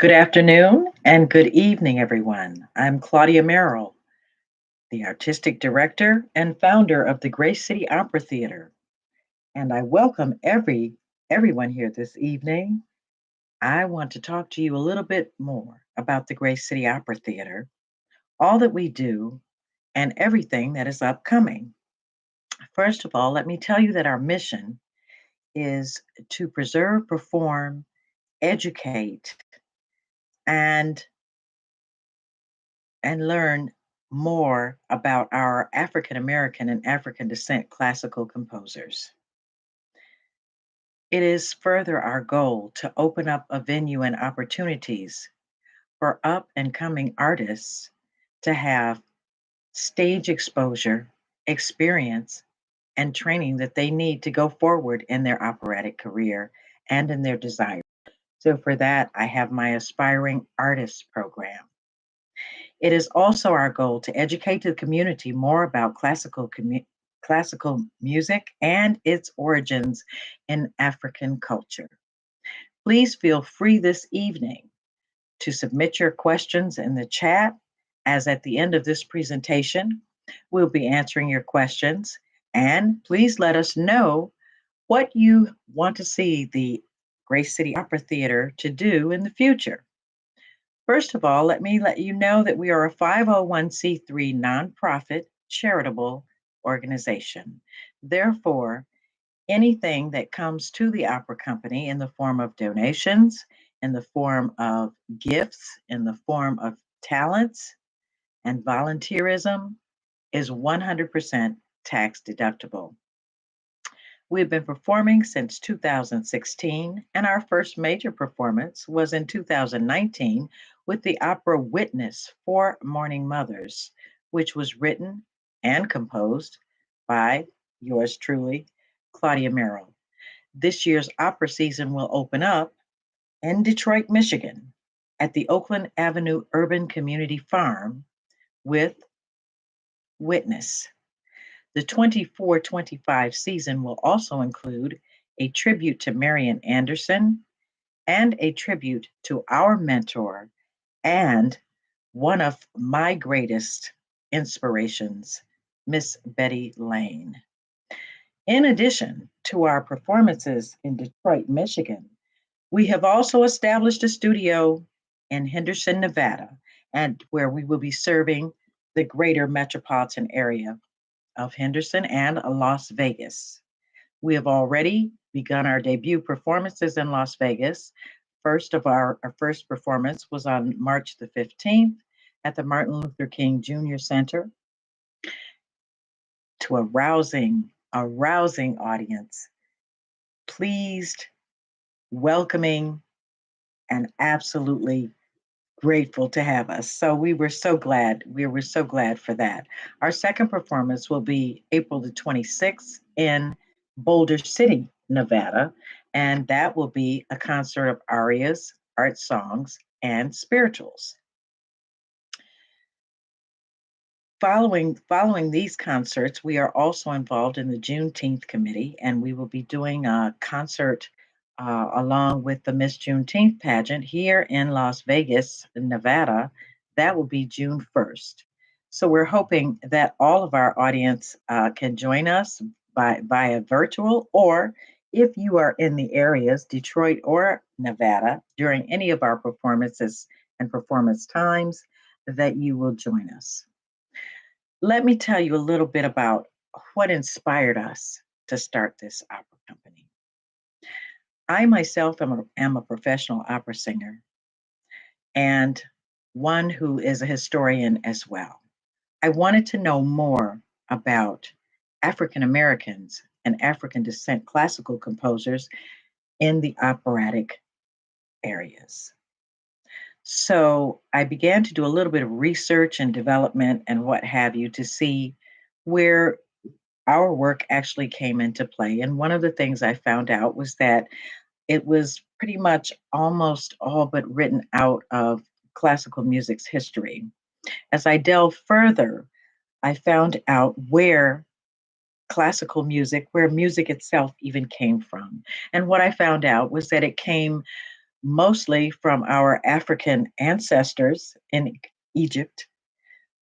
Good afternoon and good evening, everyone. I'm Claudia Merrill, the artistic director and founder of the Grace City Opera Theater, and I welcome everyone here this evening. I want to talk to you a little bit more about the Grace City Opera Theater, all that we do, and everything that is upcoming. First of all, let me tell you that our mission is to preserve, perform, educate, and learn more about our African American and African descent classical composers. It is further our goal to open up a venue and opportunities for up and coming artists to have stage exposure, experience, and training that they need to go forward in their operatic career and in their desire. So, for that, I have my Aspiring Artists program. It is also our goal to educate the community more about classical music and its origins in African culture. Please feel free this evening to submit your questions in the chat, as at the end of this presentation, we'll be answering your questions. And please let us know what you want to see the Grace City Opera Theater to do in the future. First of all, let me let you know that we are a 501c3 nonprofit charitable organization. Therefore, anything that comes to the opera company in the form of donations, in the form of gifts, in the form of talents and volunteerism is 100% tax deductible. We've been performing since 2016, and our first major performance was in 2019 with the opera Witness for Mourning Mothers, which was written and composed by yours truly, Claudia Merrill. This year's opera season will open up in Detroit, Michigan, at the Oakland Avenue Urban Community Farm with Witness. The 24-25 season will also include a tribute to Marian Anderson and a tribute to our mentor and one of my greatest inspirations, Miss Betty Lane. In addition to our performances in Detroit, Michigan, we have also established a studio in Henderson, Nevada, and where we will be serving the greater metropolitan area of Henderson and Las Vegas. We have already begun our debut performances in Las Vegas. Our first performance was on March the 15th at the Martin Luther King Jr. Center to a rousing audience, pleased, welcoming, and absolutely grateful to have us. So we were so glad. We were so glad for that. Our second performance will be April the 26th in Boulder City, Nevada, and that will be a concert of arias, art songs, and spirituals. Following these concerts, we are also involved in the Juneteenth committee, and we will be doing a concert along with the Miss Juneteenth pageant here in Las Vegas, Nevada. That will be June 1st. So we're hoping that all of our audience can join us via virtual, or if you are in the areas, Detroit or Nevada, during any of our performances and performance times, that you will join us. Let me tell you a little bit about what inspired us to start this opera company. I myself am a professional opera singer and one who is a historian as well. I wanted to know more about African Americans and African descent classical composers in the operatic areas. So I began to do a little bit of research and development and what have you to see where our work actually came into play. And one of the things I found out was that it was pretty much almost all but written out of classical music's history. As I delved further, I found out where music itself even came from. And what I found out was that it came mostly from our African ancestors in Egypt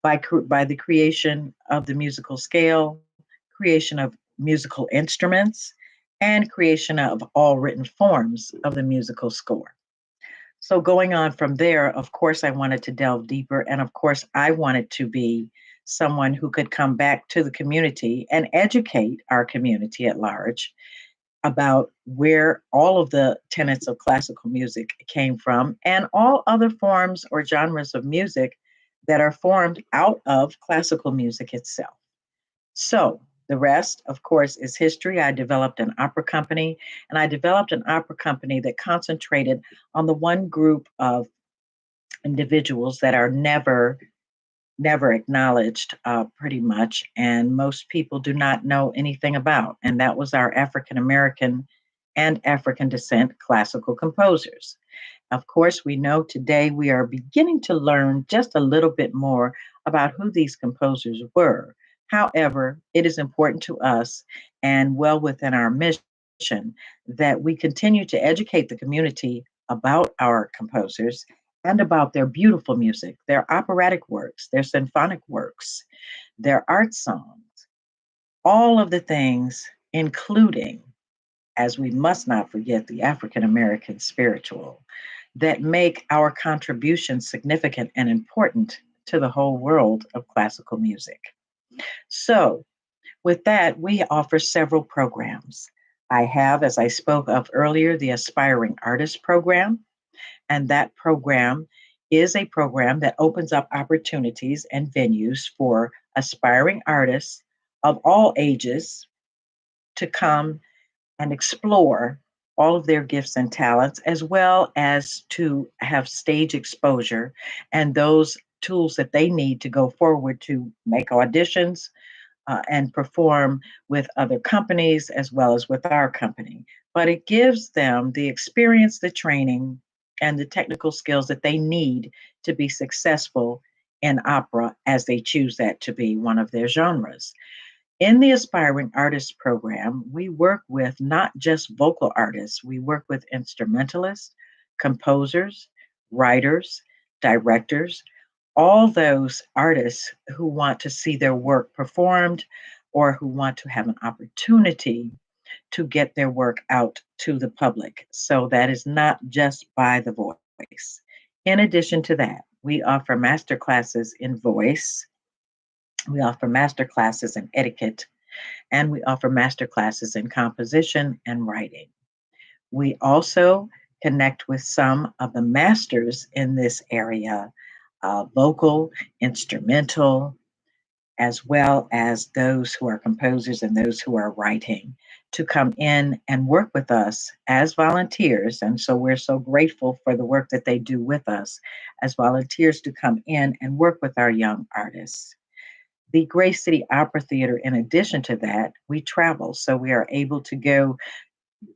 by the creation of the musical scale, creation of musical instruments, and creation of all written forms of the musical score. So, going on from there, of course, I wanted to delve deeper. And of course, I wanted to be someone who could come back to the community and educate our community at large about where all of the tenets of classical music came from and all other forms or genres of music that are formed out of classical music itself. So, the rest, of course, is history. I developed an opera company, and I developed an opera company that concentrated on the one group of individuals that are never acknowledged, pretty much, and most people do not know anything about, and that was our African American and African descent classical composers. Of course, we know today we are beginning to learn just a little bit more about who these composers were. However, it is important to us and well within our mission that we continue to educate the community about our composers and about their beautiful music, their operatic works, their symphonic works, their art songs, all of the things, including, as we must not forget, the African American spiritual that make our contributions significant and important to the whole world of classical music. So, with that, we offer several programs. I have, as I spoke of earlier, the Aspiring Artist Program, and that program is a program that opens up opportunities and venues for aspiring artists of all ages to come and explore all of their gifts and talents, as well as to have stage exposure and those tools that they need to go forward to make auditions and perform with other companies as well as with our company. But it gives them the experience, the training, and the technical skills that they need to be successful in opera as they choose that to be one of their genres. In the Aspiring Artists Program, we work with not just vocal artists, we work with instrumentalists, composers, writers, directors, all those artists who want to see their work performed or who want to have an opportunity to get their work out to the public. So that is not just by the voice. In addition to that, we offer master classes in voice, we offer master classes in etiquette, and we offer master classes in composition and writing. We also connect with some of the masters in this area, vocal, instrumental, as well as those who are composers and those who are writing to come in and work with us as volunteers. And so we're so grateful for the work that they do with us as volunteers to come in and work with our young artists. The Grace City Opera Theater, in addition to that, we travel. So we are able to go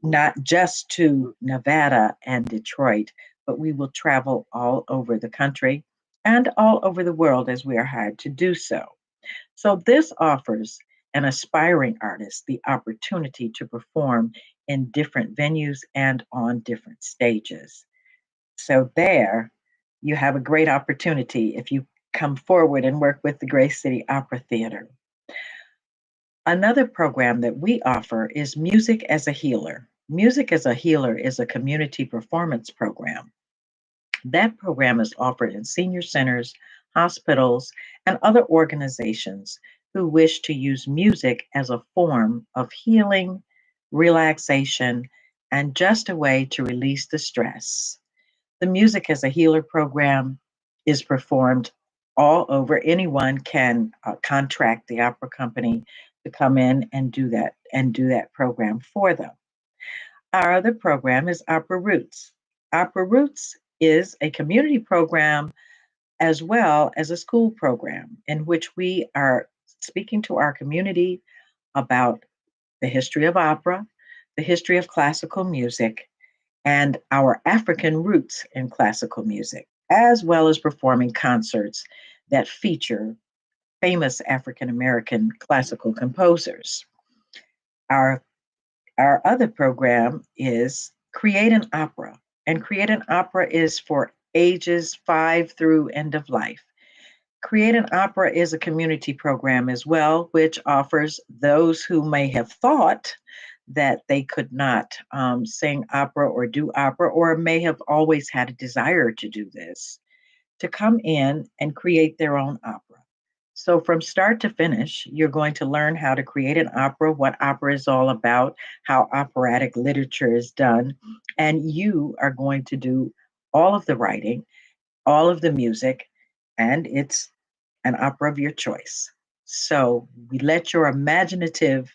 not just to Nevada and Detroit, but we will travel all over the country and all over the world as we are hired to do so. So this offers an aspiring artist the opportunity to perform in different venues and on different stages. So there you have a great opportunity if you come forward and work with the Grace City Opera Theater. Another program that we offer is Music as a Healer. Music as a Healer is a community performance program. That program is offered in senior centers, hospitals, and other organizations who wish to use music as a form of healing, relaxation, and just a way to release the stress. The Music as a Healer program is performed all over. Anyone can contract the opera company to come in and do that program for them. Our other program is Opera Roots. Opera Roots is a community program as well as a school program in which we are speaking to our community about the history of opera, the history of classical music, and our African roots in classical music, as well as performing concerts that feature famous African American classical composers. Our, our other program is Create an Opera. and Create an Opera is for ages 5 through end of life. Create an Opera is a community program as well, which offers those who may have thought that they could not sing opera or do opera, or may have always had a desire to do this, to come in and create their own opera. So, from start to finish, you're going to learn how to create an opera, what opera is all about, how operatic literature is done, and you are going to do all of the writing, all of the music, and it's an opera of your choice. So, we let your imaginative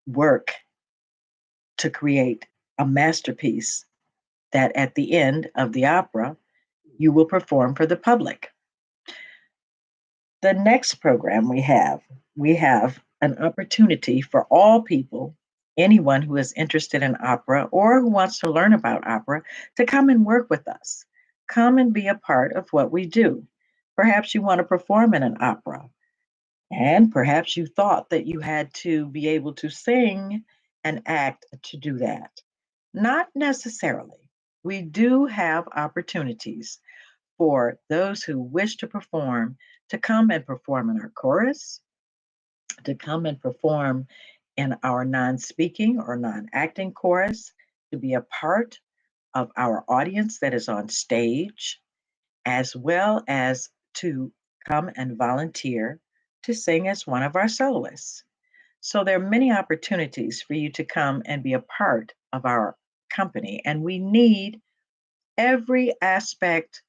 work to create a masterpiece that at the end of the opera, you will perform for the public. The next program we have an opportunity for all people, anyone who is interested in opera or who wants to learn about opera, to come and work with us. Come and be a part of what we do. Perhaps you want to perform in an opera, and perhaps you thought that you had to be able to sing and act to do that. Not necessarily. We do have opportunities for those who wish to perform to come and perform in our chorus, to come and perform in our non speaking or non acting chorus, to be a part of our audience that is on stage, as well as to come and volunteer to sing as one of our soloists. So there are many opportunities for you to come and be a part of our company, and we need every aspect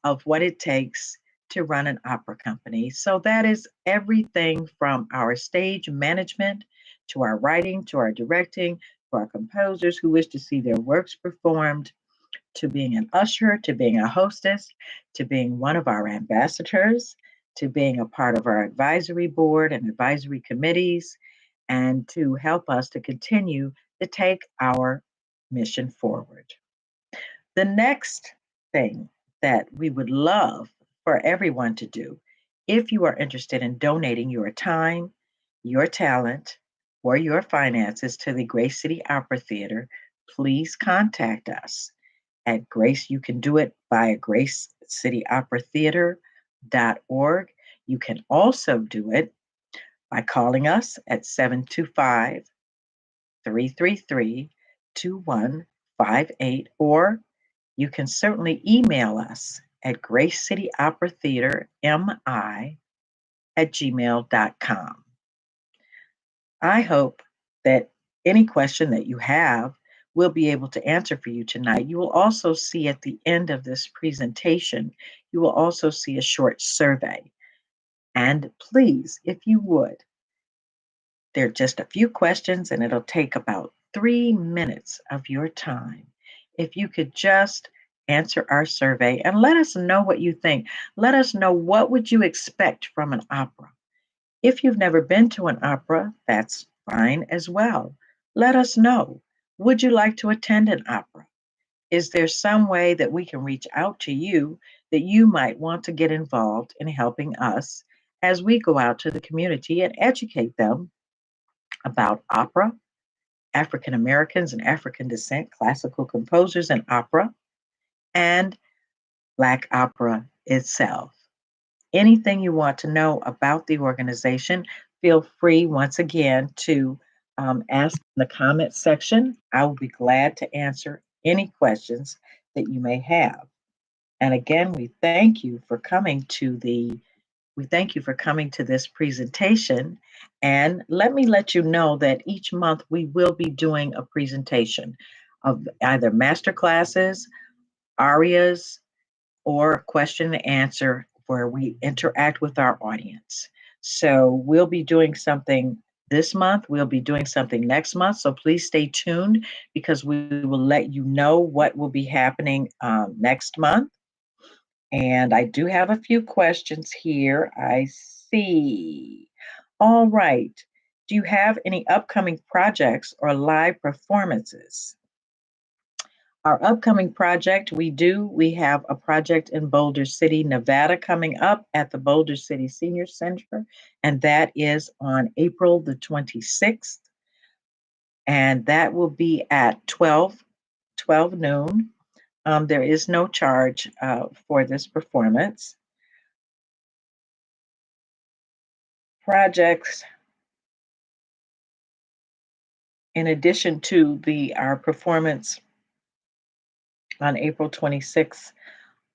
of what it takes to run an opera company. So that is everything from our stage management to our writing, to our directing, to our composers who wish to see their works performed, to being an usher, to being a hostess, to being one of our ambassadors, to being a part of our advisory board and advisory committees, and to help us to continue to take our mission forward. The next thing that we would love for everyone to do, if you are interested in donating your time, your talent, or your finances to the Grace City Opera Theater, please contact us at Grace. You can do it via gracecityoperatheater.org. You can also do it by calling us at 725 333 2158, or you can certainly email us at gracecityoperatheatermi@gmail.com. I hope that any question that you have, we'll be able to answer for you tonight. You will also see at the end of this presentation, you will also see a short survey. And please, if you would, there are just a few questions and it'll take about 3 minutes of your time. If you could just answer our survey and let us know what you think. Let us know, what would you expect from an opera. If you've never been to an opera, that's fine as well. Let us know. Would you like to attend an opera? Is there some way that we can reach out to you that you might want to get involved in helping us as we go out to the community and educate them about opera, African Americans and African descent, classical composers and opera, and Black opera itself? Anything you want to know about the organization, feel free once again to ask in the comment section. I will be glad to answer any questions that you may have. And again, we thank you for coming to this presentation. And let me let you know that each month we will be doing a presentation of either master classes, arias, or question and answer where we interact with our audience. So we'll be doing something this month. We'll be doing something next month. So please stay tuned because we will let you know what will be happening next month. And I do have a few questions here. I see. All right. Do you have any upcoming projects or live performances? Our upcoming project, we have a project in Boulder City, Nevada coming up at the Boulder City Senior Center, and that is on April the 26th. And that will be at 12 12 noon. There is no charge for this performance. Projects, in addition to our performance on April 26th,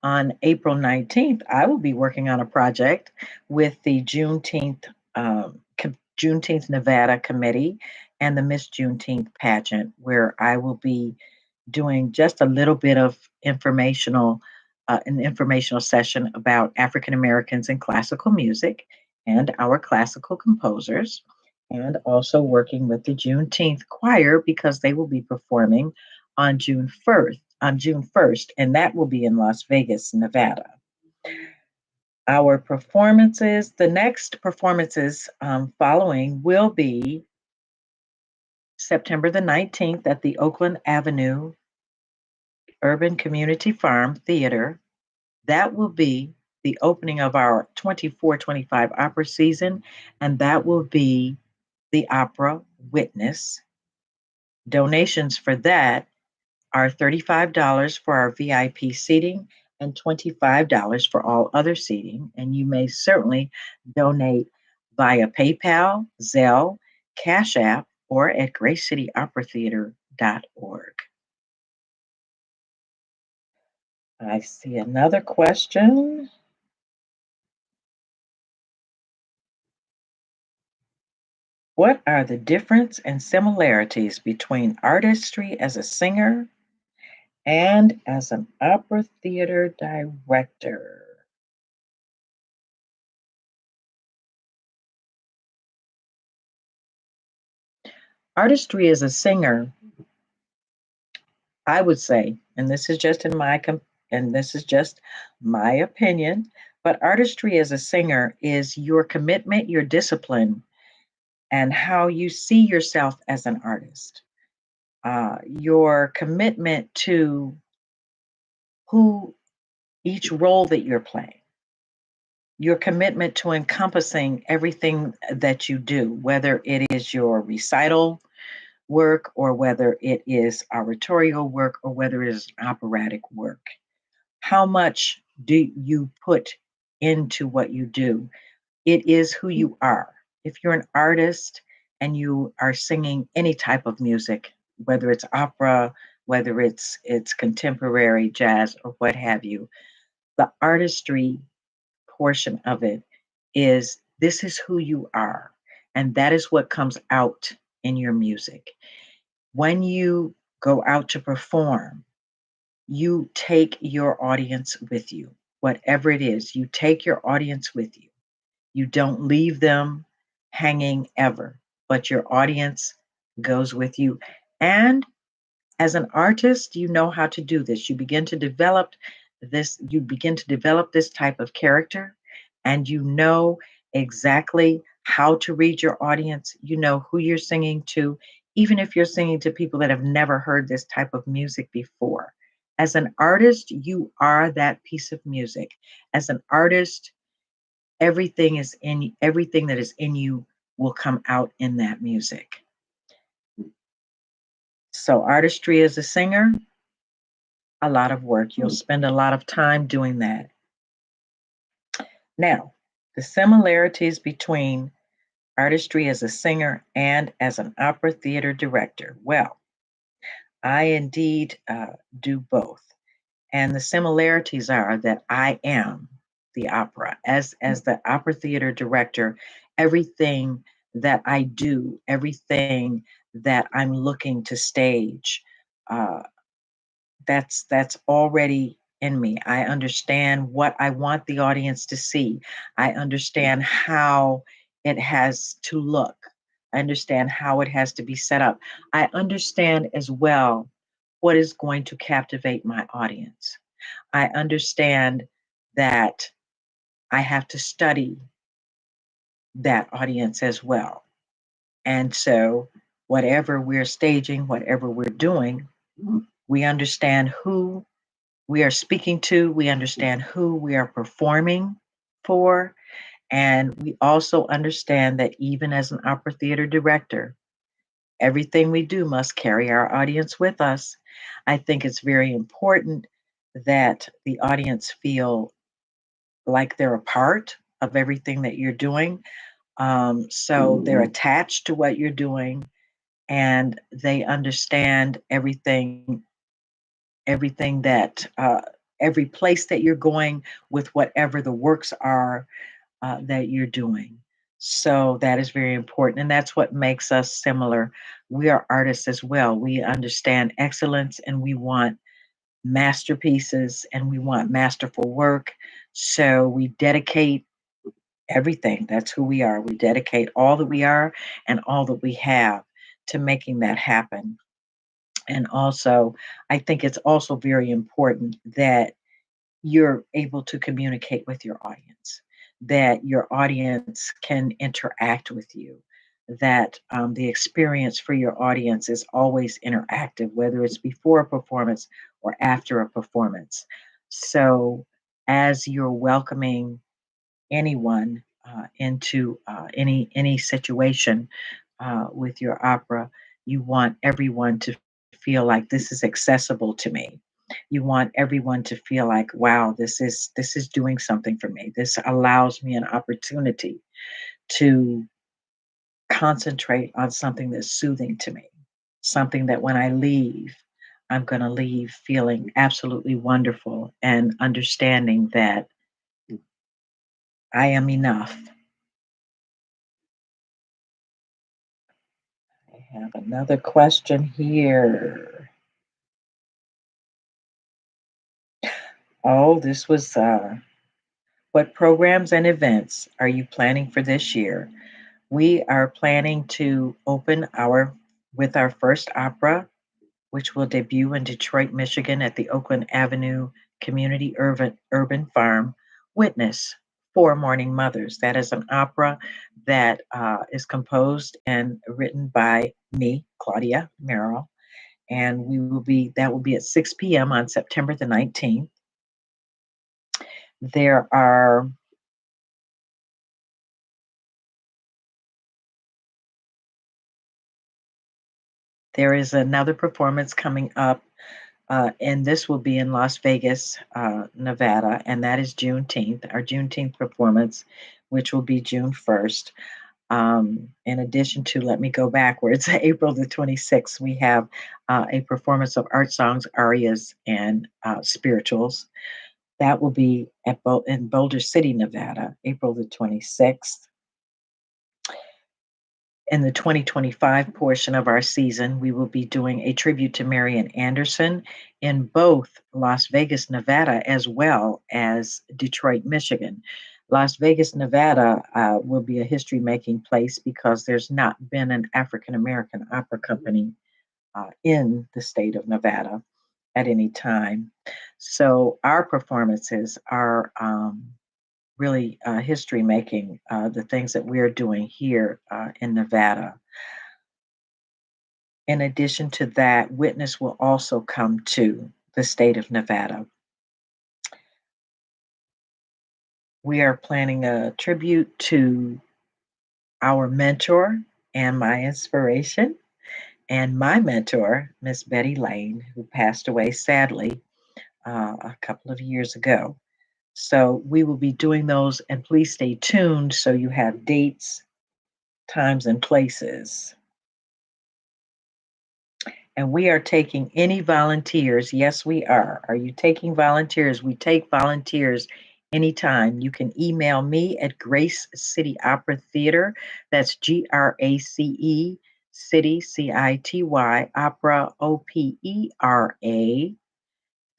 on April 19th, I will be working on a project with the Juneteenth Nevada Committee and the Miss Juneteenth pageant, where I will be doing just a little bit of an informational session about African Americans in classical music and our classical composers, and also working with the Juneteenth choir because they will be performing on June 1st, and that will be in Las Vegas, Nevada. The next performances following will be September the 19th at the Oakland Avenue Urban Community Farm Theater. That will be the opening of our 24-25 opera season, and that will be the opera Witness. Donations for that are $35 for our VIP seating and $25 for all other seating. And you may certainly donate via PayPal, Zelle, Cash App, or at gracecityoperatheater.org. I see another question. What are the difference and similarities between artistry as a singer and as an opera theater director? Artistry as a singer, I would say, and this is just my opinion, but artistry as a singer is your commitment, your discipline, and how you see yourself as an artist. Your commitment to who each role that you're playing, your commitment to encompassing everything that you do, whether it is your recital work or whether it is oratorial work or whether it is operatic work. How much do you put into what you do? It is who you are. If you're an artist and you are singing any type of music, whether it's opera, whether it's contemporary jazz or what have you, the artistry portion of it is this is who you are, and that is what comes out in your music. When you go out to perform, you take your audience with you. Whatever it is, you take your audience with you. You don't leave them hanging ever, but your audience goes with you. And as an artist, you know how to do this. You begin to develop this type of character, and you know exactly how to read your audience. You know who you're singing to, even if you're singing to people that have never heard this type of music before. As an artist, you are that piece of music. As an artist, everything that is in you will come out in that music. So artistry as a singer, a lot of work. You'll spend a lot of time doing that. Now, the similarities between artistry as a singer and as an opera theater director. Well, I indeed do both. And the similarities are that I am the opera. As the opera theater director, everything that I do, everything that I'm looking to stage, uh, that's already in me. I understand what I want the audience to see. I understand how it has to look. I understand how it has to be set up. I understand as well what is going to captivate my audience. I understand that I have to study that audience as well. And so, whatever we're staging, whatever we're doing, we understand who we are speaking to, we understand who we are performing for, and we also understand that even as an opera theater director, everything we do must carry our audience with us. I think it's very important that the audience feel like they're a part of everything that you're doing. So they're attached to what you're doing and they understand everything that every place that you're going with whatever the works are that you're doing. So that is very important. And that's what makes us similar. We are artists as well. We understand excellence and we want masterpieces and we want masterful work. So we dedicate everything. That's who we are. We dedicate all that we are and all that we have to making that happen. And also, I think it's also very important that you're able to communicate with your audience, that your audience can interact with you, that the experience for your audience is always interactive, whether it's before a performance or after a performance. So, as you're welcoming anyone into any situation with your opera, you want everyone to feel like this is accessible to me. You want everyone to feel like, wow, this is doing something for me. This allows me an opportunity to concentrate on something that's soothing to me, something that when I leave, I'm going to leave feeling absolutely wonderful and understanding that I am enough. I have another question here. Oh, this was what programs and events are you planning for this year? We are planning to open our with our first opera, which will debut in Detroit, Michigan at the Oakland Avenue Community Urban Farm. Witness for Mourning Mothers. That is an opera that is composed and written by me, Claudia Merrill, and we will be that will be at 6 p.m. on September the 19th. There are there is another performance coming up, and this will be in Las Vegas, Nevada, and that is Juneteenth, our Juneteenth performance, which will be June 1st. In addition to, let me go backwards, April the 26th, we have a performance of art songs, arias, and spirituals. That will be in Boulder City, Nevada, April the 26th. In the 2025 portion of our season, we will be doing a tribute to Marian Anderson in both Las Vegas, Nevada, as well as Detroit, Michigan. Las Vegas, Nevada will be a history making place because there's not been an African American opera company in the state of Nevada at any time. So our performances are really history making, the things that we're doing here in Nevada. In addition to that, Witness will also come to the state of Nevada. We are planning a tribute to our mentor and my inspiration, and my mentor, Miss Betty Lane, who passed away sadly a couple of years ago. So we will be doing those, and please stay tuned so you have dates, times, and places. And we are taking any volunteers. Yes, we are. Are you taking volunteers? We take volunteers anytime. You can email me at Grace City Opera Theater. That's GRACE City, CITY, Opera, OPERA,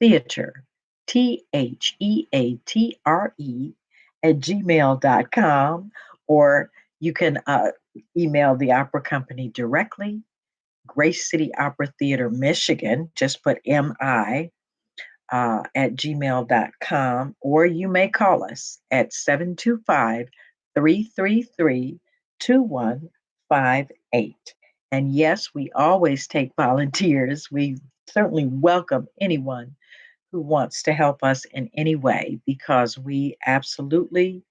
Theater, THEATRE, at gmail.com. Or you can email the opera company directly, Grace City Opera Theater, Michigan. Just put MI at gmail.com, or you may call us at 725 333 2158. And yes, we always take volunteers. We certainly welcome anyone who wants to help us in any way because we absolutely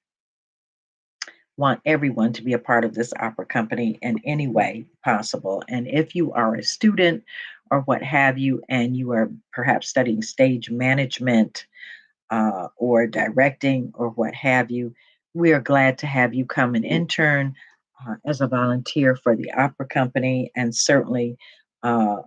want everyone to be a part of this opera company in any way possible. And if you are a student or what have you, and you are perhaps studying stage management or directing or what have you, we are glad to have you come and intern as a volunteer for the opera company and certainly uh,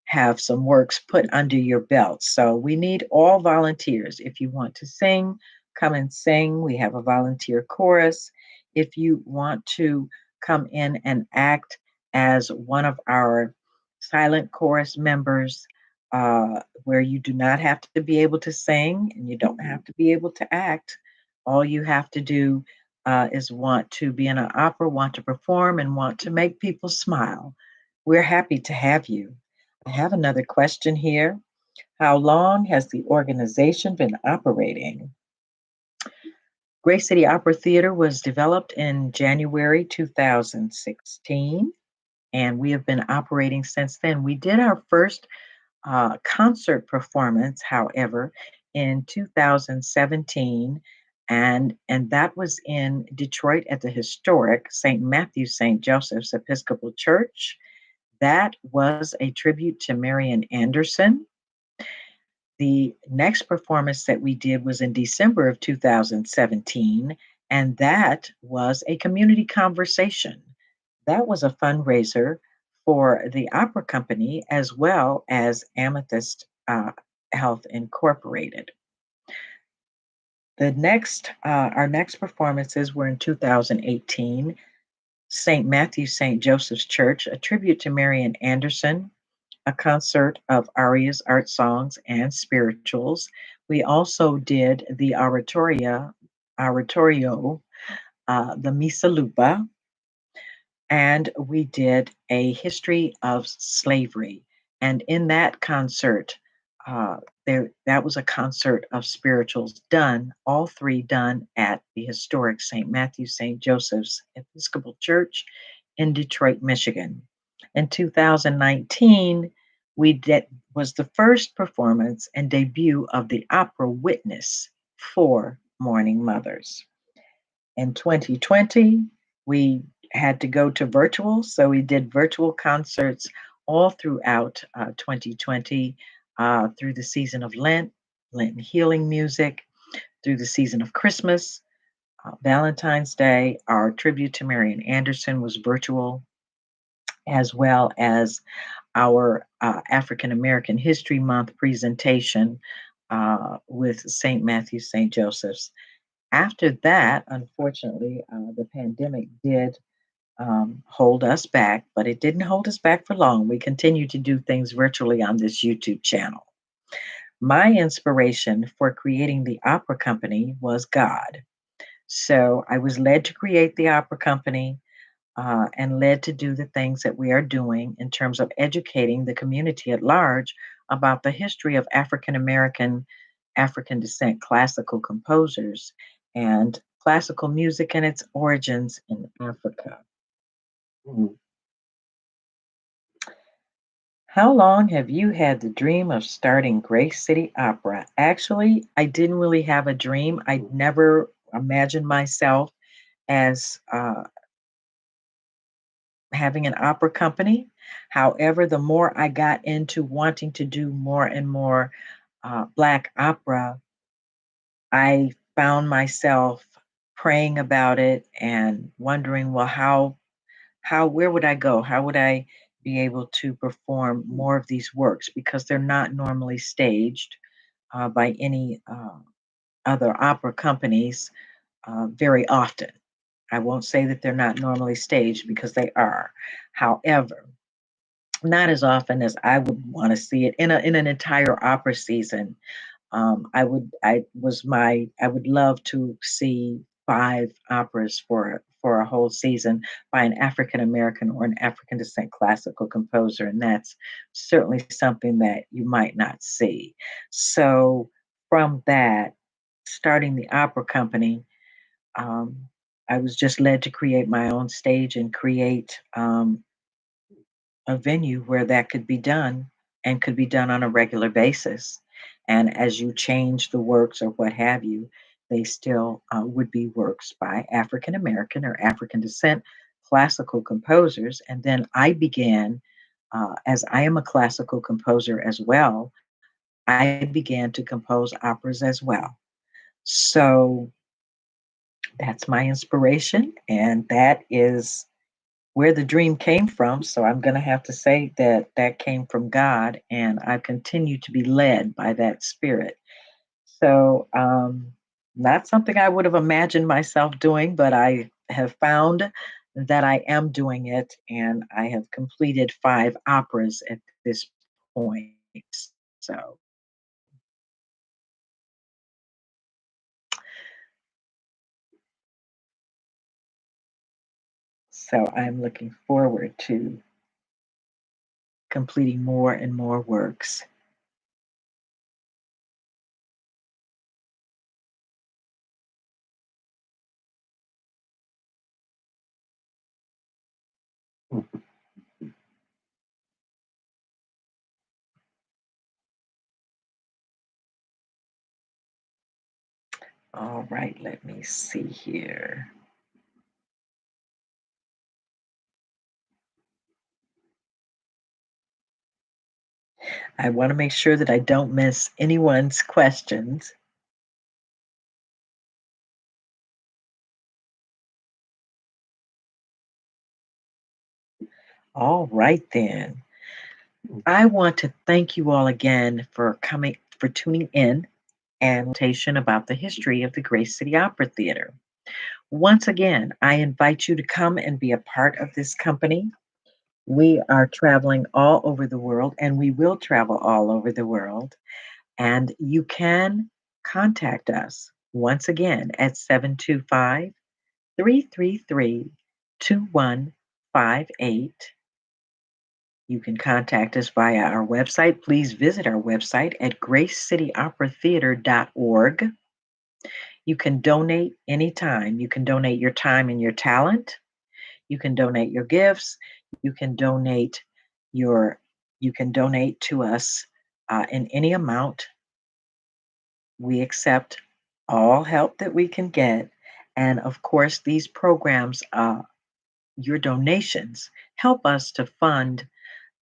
have some works put under your belt. So we need all volunteers. If you want to sing, come and sing. We have a volunteer chorus. If you want to come in and act as one of our silent chorus members, where you do not have to be able to sing and you don't have to be able to act. All you have to do is want to be in an opera, want to perform, and want to make people smile. We're happy to have you. I have another question here. How long has the organization been operating? Gray City Opera Theater was developed in January 2016, and we have been operating since then. We did our first concert performance, however, in 2017, and that was in Detroit at the historic St. Matthew St. Joseph's Episcopal Church. That was a tribute to Marian Anderson. The next performance that we did was in December of 2017, and that was a community conversation. That was a fundraiser for the opera company as well as Amethyst Health Incorporated. Our next performances were in 2018, St. Matthew St. Joseph's Church, a tribute to Marian Anderson, a concert of arias, art songs, and spirituals. We also did the oratorio, the Misa Lupa, and we did a history of slavery. And in that concert, that was a concert of spirituals done, all three done at the historic St. Matthew St. Joseph's Episcopal Church in Detroit, Michigan. In 2019, we did was the first performance and debut of the opera Witness for Mourning Mothers. In 2020, we had to go to virtual, so we did virtual concerts all throughout 2020, through the season of Lent, Lenten healing music, through the season of Christmas, Valentine's Day. Our tribute to Marian Anderson was virtual, as well as our African American History Month presentation with St. Matthew St. Joseph's. After that, unfortunately, the pandemic did hold us back, but it didn't hold us back for long. We continue to do things virtually on this YouTube channel. My inspiration for creating the opera company was God. So I was led to create the opera company and led to do the things that we are doing in terms of educating the community at large about the history of African American, African descent classical composers and classical music and its origins in Africa. Mm. How long have you had the dream of starting Grace City Opera? Actually, I didn't really have a dream. I never imagined myself as having an opera company. However, the more I got into wanting to do more and more Black opera, I found myself praying about it and wondering, well, where would I go? How would I be able to perform more of these works because they're not normally staged by any other opera companies very often. I won't say that they're not normally staged because they are. However, not as often as I would want to see it in an entire opera season. I would love to see 5 operas for a whole season by an African American or an African descent classical composer, and that's certainly something that you might not see. So from that, starting the opera company, um, I was just led to create my own stage and create a venue where that could be done and could be done on a regular basis. And as you change the works or what have you, they still would be works by African American or African descent classical composers. And then I began as I am a classical composer as well, I began to compose operas as well. So that's my inspiration, and that is where the dream came from. So I'm going to have to say that that came from God, and I continue to be led by that spirit. So, not something I would have imagined myself doing, but I have found that I am doing it, and I have completed 5 operas at this point. So, so I'm looking forward to completing more and more works. All right, let me see here. I want to make sure that I don't miss anyone's questions. All right, then. I want to thank you all again for coming, for tuning in and about the history of the Grace City Opera Theater. Once again, I invite you to come and be a part of this company. We are traveling all over the world and we will travel all over the world. And you can contact us once again at 725 333 2158. You can contact us via our website. Please visit our website at gracecityoperatheater.org. You can donate anytime. You can donate your time and your talent. You can donate your gifts. You can donate your you can donate to us in any amount. We accept all help that we can get. And of course, these programs, your donations help us to fund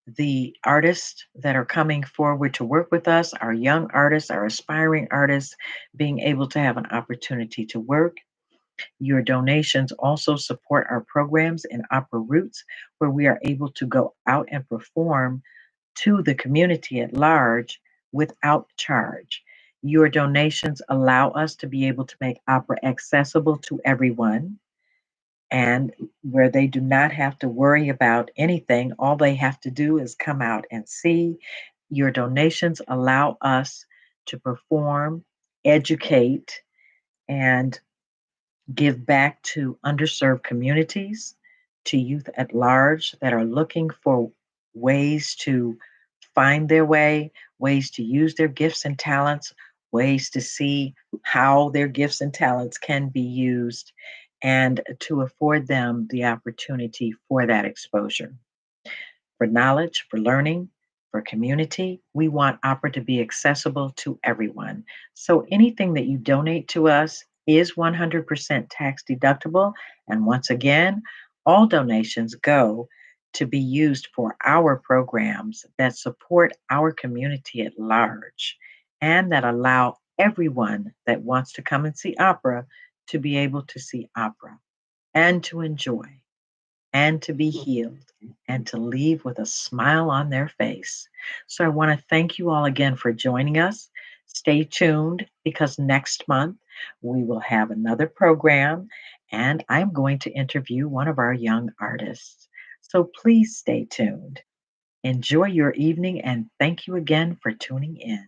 the artists that are coming forward to work with us, our young artists, our aspiring artists, being able to have an opportunity to work. Your donations also support our programs in Opera Roots, where we are able to go out and perform to the community at large without charge. Your donations allow us to be able to make opera accessible to everyone and where they do not have to worry about anything. All they have to do is come out and see. Your donations allow us to perform, educate, and give back to underserved communities, to youth at large that are looking for ways to find their way, ways to use their gifts and talents, ways to see how their gifts and talents can be used, and to afford them the opportunity for that exposure. For knowledge, for learning, for community, we want opera to be accessible to everyone. So anything that you donate to us is 100% tax deductible. And once again, all donations go to be used for our programs that support our community at large and that allow everyone that wants to come and see opera to be able to see opera and to enjoy and to be healed and to leave with a smile on their face. So I want to thank you all again for joining us. Stay tuned because next month we will have another program and I'm going to interview one of our young artists. So please stay tuned. Enjoy your evening and thank you again for tuning in.